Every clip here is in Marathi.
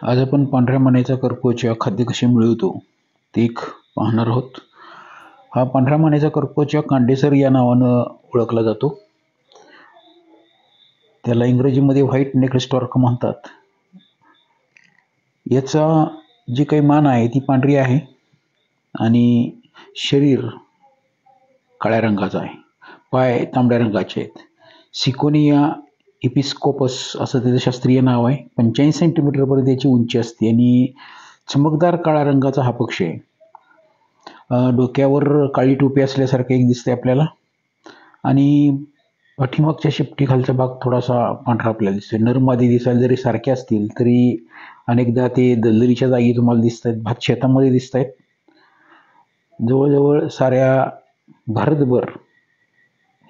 आज आपण पांढऱ्या मानेचा कर्करोग खाद्य कसे मिळवतो ते एक पाहणार आहोत. हा पांढऱ्या मानेचा कर्करोग कांडेसर या नावानं ओळखला जातो. त्याला इंग्रजीमध्ये व्हाईट नेक स्टॉर्क म्हणतात. याचा जी काही मान आहे ती पांढरी आहे आणि शरीर काळ्या रंगाचं आहे. पाय तांबड्या रंगाचे आहेत. सिकोनिया एपिस्कोपस असं त्याचं शास्त्रीय नाव आहे. 85 सेंटीमीटरपर्यंत त्याची उंची असते आणि चमकदार काळ्या रंगाचा हा पक्षी आहे. डोक्यावर काळी टोपी असल्यासारखं एक दिसतंय आपल्याला आणि पाठीमागच्या शेपटीखालचा भाग थोडासा पांढरा आपल्याला दिसतोय. नर मादी दिसायला जरी सारखे असतील तरी अनेकदा ते दलदलीच्या जागी तुम्हाला दिसत आहेत, भात शेतामध्ये दिसत आहेत. जवळजवळ साऱ्या भारतभर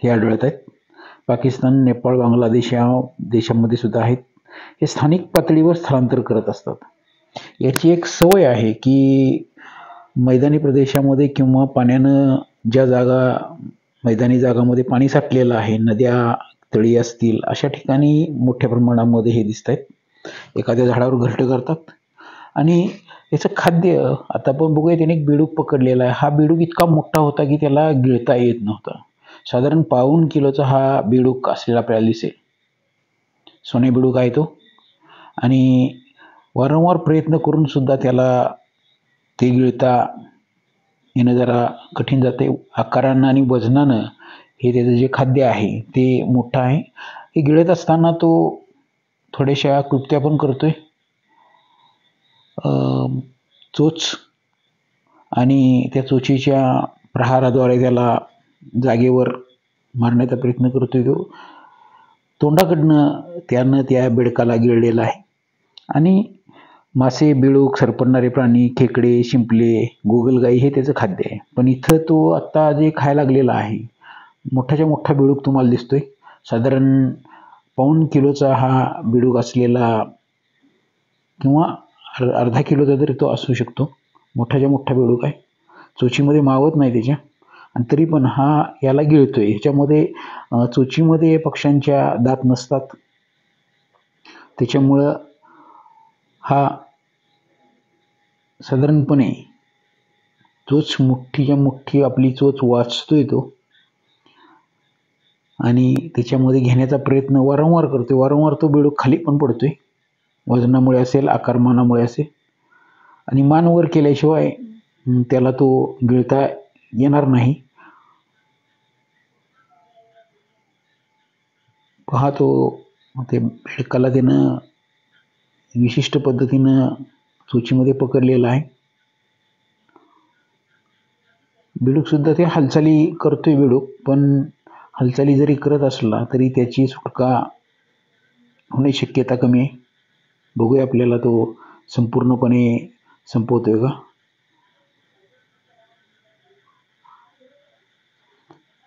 हे आढळत आहेत. पाकिस्तान, नेपाळ, बांगलादेश या देशांमध्ये सुद्धा आहेत. हे स्थानिक पातळीवर स्थलांतर करत असतात. याची एक सवय आहे की मैदानी प्रदेशामध्ये किंवा पाण्यानं ज्या जागा मैदानी जागामध्ये पाणी साठलेलं आहे, नद्या तळी असतील अशा ठिकाणी मोठ्या प्रमाणामध्ये हे दिसत आहेत. एखाद्या झाडावर घरटं करतात आणि याचं खाद्य आता आपण बघूया. त्याने एक बेडूक पकडलेला आहे. हा बेडूक इतका मोठा होता की त्याला गिळता येत नव्हता. साधारण 1.25 किलोचा हा बेडूक असलेला आपल्याला दिसेल. सोने बेडूक आहे तो आणि वारंवार प्रयत्न करून सुद्धा त्याला ते गिळता येणं जरा कठीण जाते. आकारानं आणि वजनानं हे त्याचं जे खाद्य आहे ते मोठं आहे. हे गिळत असताना तो थोड्याशा कृत्या पण करतोय. चोच आणि त्या चोचीच्या प्रहाराद्वारे त्याला जागेवर मारण्याचा प्रयत्न करतोय. तो तोंडाकडनं त्यानं त्या बेडकाला गिळलेला आहे. आणि मासे, बेडूक, सरपटणारे प्राणी, खेकडे, शिंपले, गोगलगाई हे त्याचं खाद्य आहे. पण इथं तो आत्ता जे खायला लागलेला आहे, मोठाच्या मोठा बेडूक तुम्हाला दिसतोय. साधारण 1.25 किलोचा हा बेडूक असलेला किंवा अर्धा किलोचा तरी तो असू शकतो. मोठाच्या मोठा बेडूक आहे. चोचीमध्ये मावत नाही त्याच्या आणि तरी पण हा याला गिळतोय. ह्याच्यामध्ये चोचीमध्ये पक्ष्यांच्या दात नसतात. त्याच्यामुळं हा साधारणपणे चोच मोठीच्या मोठी आपली चोच वाचतोय तो आणि त्याच्यामध्ये घेण्याचा प्रयत्न वारंवार करतोय. वारंवार तो बेडूक खाली पण पडतोय. वजनामुळे असेल, आकारमानामुळे असेल आणि मान वर केल्याशिवाय त्याला तो गिळता येणार नाही. पहा तो ते बेडकाला त्यानं विशिष्ट पद्धतीनं चोचीमध्ये पकडलेला आहे. बेडूक सुद्धा ते हालचाली करतोय बेडूक, पण हालचाली जरी करत असला तरी त्याची सुटका होण्याची शक्यता कमी आहे. बघूया आपल्याला तो संपूर्णपणे संपवतोय का.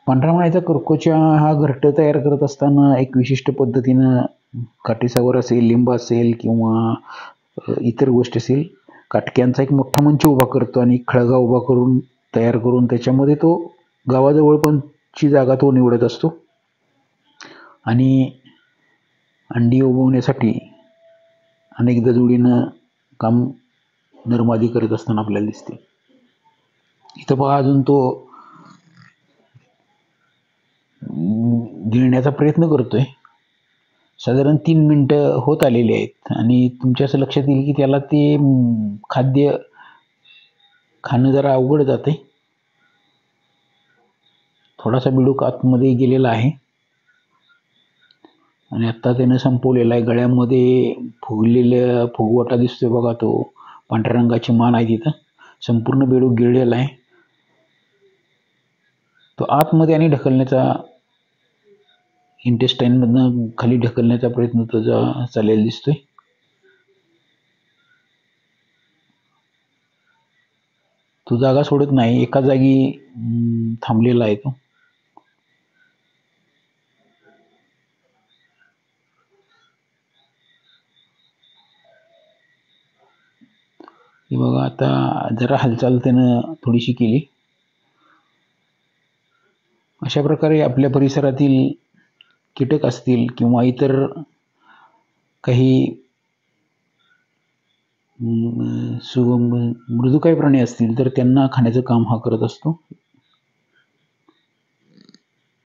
पांढऱ्या मानेचा कर्करोग हा घरटं तयार करत असताना एक विशिष्ट पद्धतीनं काटेसावर असेल, लिंब असेल किंवा इतर गोष्टी असेल, काटक्यांचा एक मोठा मंच उभा करतो आणि खळगा उभा करून तयार करून त्याच्यामध्ये तो गावाजवळ पणची जागा तो निवडत असतो आणि अंडी उगवण्यासाठी अनेकदा जोडीनं काम नरमादी करत असताना आपल्याला दिसते. इथं पहा अजून तो गिळण्याचा प्रयत्न करतोय. साधारण 3 मिनिटं होत आलेली आहेत आणि तुमच्या असं लक्षात येईल की त्याला ते खाद्य खाणं जरा अवघड जाते. थोडासा बेडूक आतमध्ये गेलेला आहे आणि आत्ता त्यानं संपवलेला आहे. गळ्यामध्ये फुगलेला फुगवटा दिसतोय बघा. तो पांढऱ्या रंगाची मान आहे तिथं. संपूर्ण बेडूक गिळलेला आहे. तो आतमध्ये आणि ढकलण्याचा इंटेस्टाईनमधनं खाली ढकलण्याचा प्रयत्न त्याचा चाललेला दिसतोय. तो जागा सोडत नाही. एका जागी थांबलेला आहे तो. हे बघा आता जरा हालचाल त्यानं थोडीशी केली. अशा प्रकारे आपल्या परिसरातील कीटक असतील किंवा इतर काही मृदुकाय प्राणी असतील तर त्यांना खाण्याचं काम हा करत असतो.